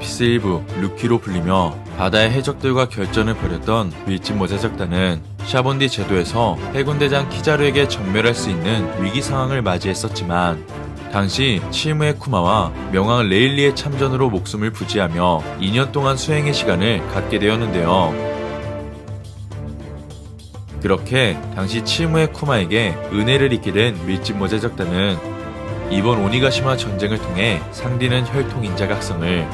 원피스 일부 루키로 불리며 바다의 해적들과 결전을 벌였던 밀짚 모자 적단은 샤본디 제도에서 해군대장 키자루에게 전멸할 수 있는 위기 상황을 맞이했었지만 당시 치무의 쿠마와 명왕 레일리의 참전으로 목숨을 부지하며 2년 동안 수행의 시간을 갖게 되었는데요. 그렇게 당시 치무의 쿠마에게 은혜를 입게 된 밀짚 모자 적단은 이번 오니가시마 전쟁을 통해 상디는 혈통인자 각성을,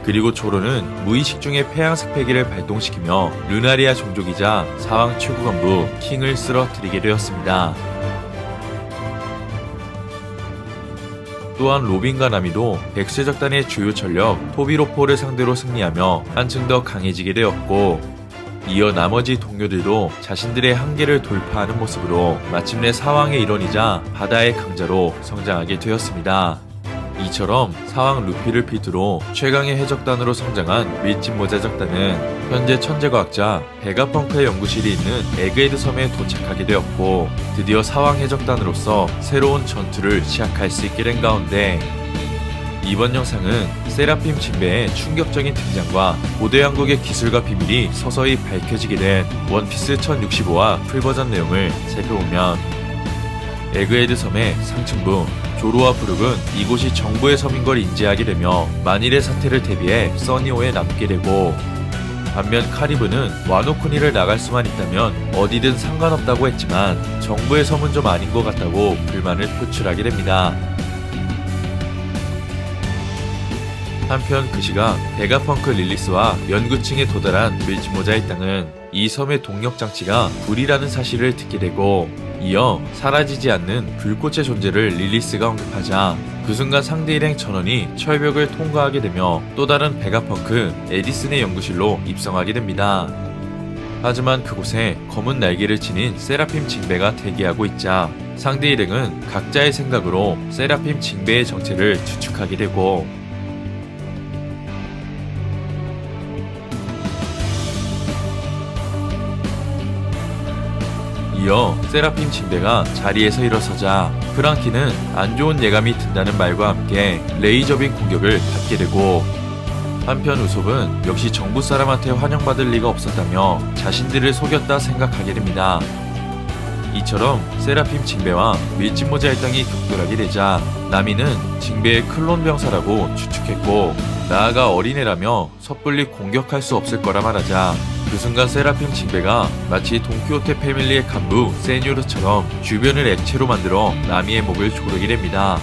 그리고 조로는 무의식 중에 폐양색 패기를 발동시키며 루나리아 종족이자 사왕 최고간부 킹을 쓰러뜨리게 되었습니다. 또한 로빈과 나미도 백쇄적단의 주요 전력 토비로포를 상대로 승리하며 한층 더 강해지게 되었고, 이어 나머지 동료들도 자신들의 한계를 돌파하는 모습으로 마침내 사왕의 일원이자 바다의 강자로 성장하게 되었습니다. 이처럼 사왕 루피를 필두로 최강의 해적단으로 성장한 밀짚 모자 적단은 현재 천재과학자 베가펑크의 연구실이 있는 에그헤드 섬에 도착하게 되었고, 드디어 사왕 해적단으로서 새로운 전투를 시작할 수 있게 된 가운데, 이번 영상은 세라핌 진베의 충격적인 등장과 고대 왕국의 기술과 비밀이 서서히 밝혀지게 된 원피스 1065와 풀버전 내용을 살펴보면, 에그헤드 섬의 상층부 조로와 브룩은 이곳이 정부의 섬인 걸 인지하게 되며 만일의 사태를 대비해 써니호에 남게 되고, 반면 카리브는 와노쿠니를 나갈 수만 있다면 어디든 상관없다고 했지만 정부의 섬은 좀 아닌 것 같다고 불만을 표출하게 됩니다. 한편 그 시각 베가펑크 릴리스와 연구층에 도달한 밀짚 모자의 땅은 이 섬의 동력 장치가 불이라는 사실을 듣게 되고, 이어 사라지지 않는 불꽃의 존재를 릴리스가 언급하자 그 순간 상대 일행 전원이 철벽을 통과하게 되며 또 다른 베가펑크 에디슨의 연구실로 입성하게 됩니다. 하지만 그곳에 검은 날개를 지닌 세라핌 징베가 대기하고 있자 상대 일행은 각자의 생각으로 세라핌 징베의 정체를 추측하게 되고, 이어 세라핌 징베가 자리에서 일어서자 프랑키는 안 좋은 예감이 든다는 말과 함께 레이저빔 공격을 받게 되고, 한편 우솝은 역시 정부 사람한테 환영받을 리가 없었다며 자신들을 속였다 생각하게 됩니다. 이처럼 세라핌 징베와 밀짚 모자 일당이 격돌하게 되자 나미는 징베의 클론 병사라고 추측했고, 나아가 어린애라며 섣불리 공격할 수 없을 거라 말하자 그 순간 세라핌 징베가 마치 돈키호테 패밀리의 간부 세뇨르처럼 주변을 액체로 만들어 나미의 목을 조르게 됩니다.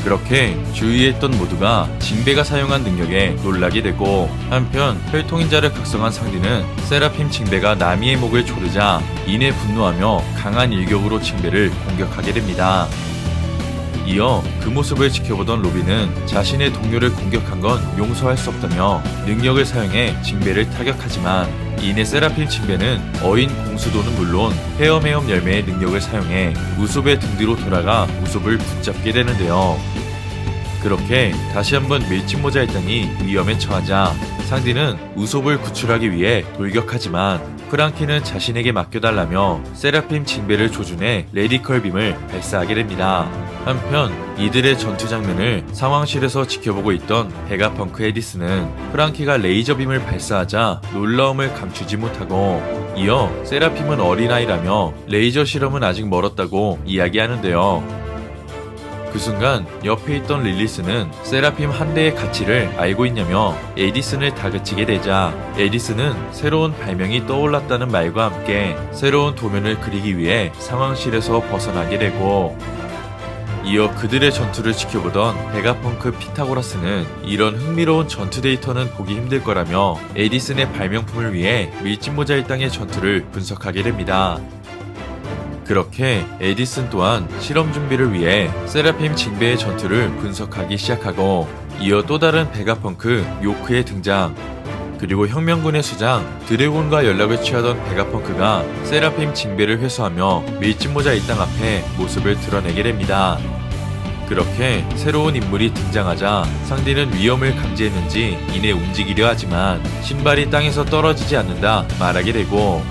그렇게 주위에 있던 모두가 징베가 사용한 능력에 놀라게 되고, 한편 혈통인자를 각성한 상디는 세라핌 징베가 나미의 목을 조르자 이내 분노하며 강한 일격으로 징베를 공격하게 됩니다. 이어 그 모습을 지켜보던 로빈은 자신의 동료를 공격한 건 용서할 수 없다며 능력을 사용해 징베를 타격하지만, 이내 세라핌 징베는 어인 공수도는 물론 헤엄헤엄 열매의 능력을 사용해 우솝의 등 뒤로 돌아가 우솝을 붙잡게 되는데요. 그렇게 다시 한번 밀짚 모자 일당이 위험에 처하자 상디는 우솝을 구출하기 위해 돌격하지만 프랑키는 자신에게 맡겨달라며 세라핌 징베를 조준해 레디컬 빔을 발사하게 됩니다. 한편 이들의 전투 장면을 상황실에서 지켜보고 있던 베가펑크 에디슨은 프랑키가 레이저 빔을 발사하자 놀라움을 감추지 못하고, 이어 세라핌은 어린아이라며 레이저 실험은 아직 멀었다고 이야기하는데요. 그 순간 옆에 있던 릴리스는 세라핌 한 대의 가치를 알고 있냐며 에디슨을 다그치게 되자 에디슨은 새로운 발명이 떠올랐다는 말과 함께 새로운 도면을 그리기 위해 상황실에서 벗어나게 되고, 이어 그들의 전투를 지켜보던 베가펑크 피타고라스는 이런 흥미로운 전투 데이터는 보기 힘들 거라며 에디슨의 발명품을 위해 밀짚 모자 일당의 전투를 분석하게 됩니다. 그렇게 에디슨 또한 실험 준비를 위해 세라핌 징베의 전투를 분석하기 시작하고, 이어 또 다른 베가펑크 요크의 등장, 그리고 혁명군의 수장 드래곤과 연락을 취하던 베가펑크가 세라핌 징베를 회수하며 밀짚 모자 일당 앞에 모습을 드러내게 됩니다. 그렇게 새로운 인물이 등장하자 상디는 위험을 감지했는지 이내 움직이려 하지만 신발이 땅에서 떨어지지 않는다 말하게 되고,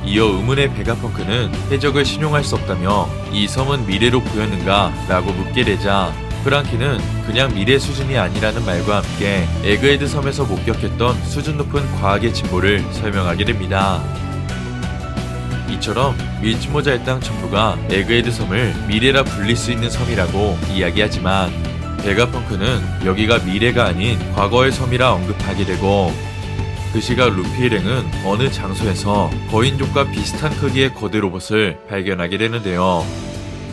이어 의문의 베가펑크는 해적을 신용할 수 없다며 이 섬은 미래로 보였는가 라고 묻게 되자 프랑키는 그냥 미래 수준이 아니라는 말과 함께 에그헤드 섬에서 목격했던 수준 높은 과학의 진보를 설명하게 됩니다. 이처럼 밀짚모자 일당 전부가 에그헤드 섬을 미래라 불릴 수 있는 섬이라고 이야기하지만 베가펑크는 여기가 미래가 아닌 과거의 섬이라 언급하게 되고, 그 시각 루피 일행은 어느 장소에서 거인족과 비슷한 크기의 거대 로봇을 발견하게 되는데요.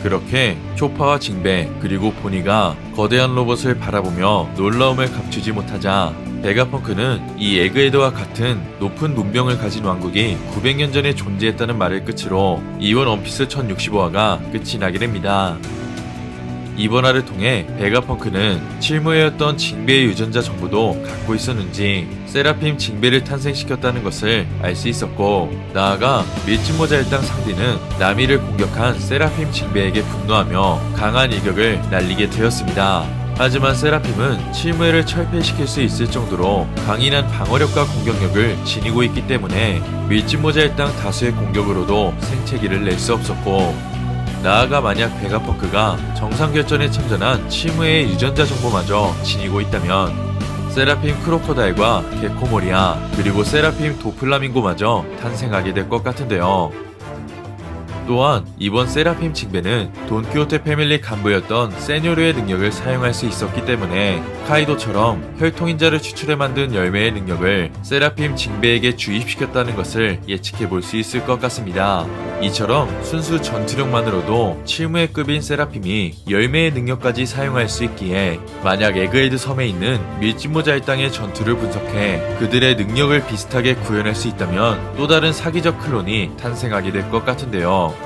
그렇게 초파와 징베 그리고 보니가 거대한 로봇을 바라보며 놀라움을 감추지 못하자 베가펑크는 이 에그헤드와 같은 높은 문명을 가진 왕국이 900년 전에 존재했다는 말을 끝으로 이번 원피스 1065화가 끝이 나게 됩니다. 이번 화를 통해 베가펑크는 칠무회였던 징베의 유전자 정보도 갖고 있었는지 세라핌 징베를 탄생시켰다는 것을 알 수 있었고, 나아가 밀짚모자 일당 상디는 나미를 공격한 세라핌 징베에게 분노하며 강한 일격을 날리게 되었습니다. 하지만 세라핌은 칠무회를 철폐시킬 수 있을 정도로 강인한 방어력과 공격력을 지니고 있기 때문에 밀짚모자 일당 다수의 공격으로도 생채기를 낼 수 없었고, 나아가 만약 베가펑크가 정상결전에 참전한 칠무회의 유전자 정보마저 지니고 있다면 세라핌 크로코다일과 게코모리아 그리고 세라핌 도플라밍고마저 탄생하게 될 것 같은데요. 또한 이번 세라핌 징베는 돈키호테 패밀리 간부였던 세뇨르의 능력을 사용할 수 있었기 때문에 카이도처럼 혈통인자를 추출해 만든 열매의 능력을 세라핌 징베에게 주입시켰다는 것을 예측해 볼 수 있을 것 같습니다. 이처럼 순수 전투력만으로도 칠무회급인 세라핌이 열매의 능력까지 사용할 수 있기에 만약 에그헤드 섬에 있는 밀짚모자 일당의 전투를 분석해 그들의 능력을 비슷하게 구현할 수 있다면 또 다른 사기적 클론이 탄생하게 될 것 같은데요.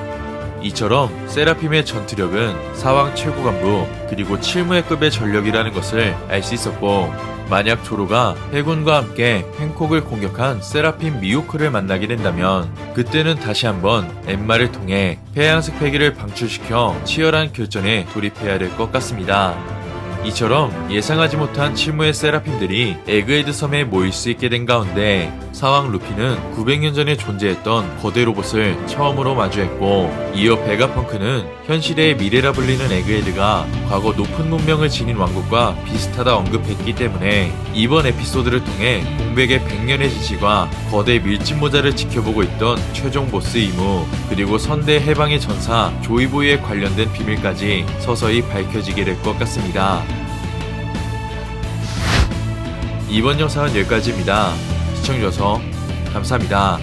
이처럼 세라핌의 전투력은 사왕 최고 간부 그리고 칠무회급의 전력이라는 것을 알 수 있었고, 만약 조로가 해군과 함께 횡콕을 공격한 세라핌 미호크를 만나게 된다면 그때는 다시 한번 엠마를 통해 폐양색 패기를 방출시켜 치열한 결전에 돌입해야 될 것 같습니다. 이처럼 예상하지 못한 칠무의 세라핌들이 에그헤드 섬에 모일 수 있게 된 가운데 사왕 루피는 900년 전에 존재했던 거대 로봇을 처음으로 마주했고, 이어 베가펑크는 현실의 미래라 불리는 에그헤드가 과거 높은 문명을 지닌 왕국과 비슷하다 언급했기 때문에 이번 에피소드를 통해 공백의 100년의 지시와 거대 밀짚모자를 지켜보고 있던 최종 보스 이무 그리고 선대 해방의 전사 조이보이에 관련된 비밀까지 서서히 밝혀지게 될 것 같습니다. 이번 영상은 여기까지입니다. 시청해주셔서 감사합니다.